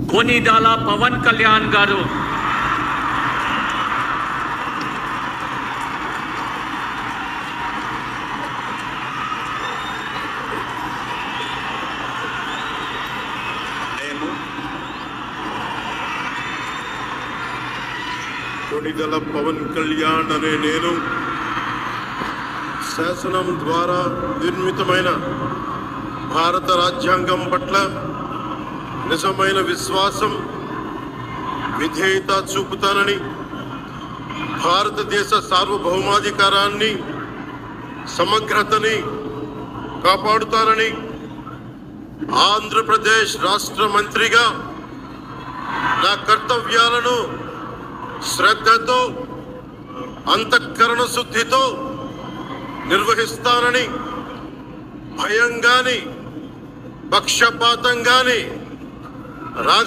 కొనిదాల పవన్ కళ్యాణ్ గారు కొనిదల పవన్ కళ్యాణ్ అనే నేను శాసనం ద్వారా నిర్మితమైన భారత రాజ్యాంగం పట్ల నిజమైన విశ్వాసం విధేయత చూపుతానని, భారతదేశ సార్వభౌమాధికారాన్ని సమగ్రతని కాపాడుతానని, ఆంధ్రప్రదేశ్ రాష్ట్ర మంత్రిగా నా కర్తవ్యాలను శ్రద్ధతో అంతఃకరణ శుద్ధితో నిర్వహిస్తానని, భయం గాని పక్షపాతం గాని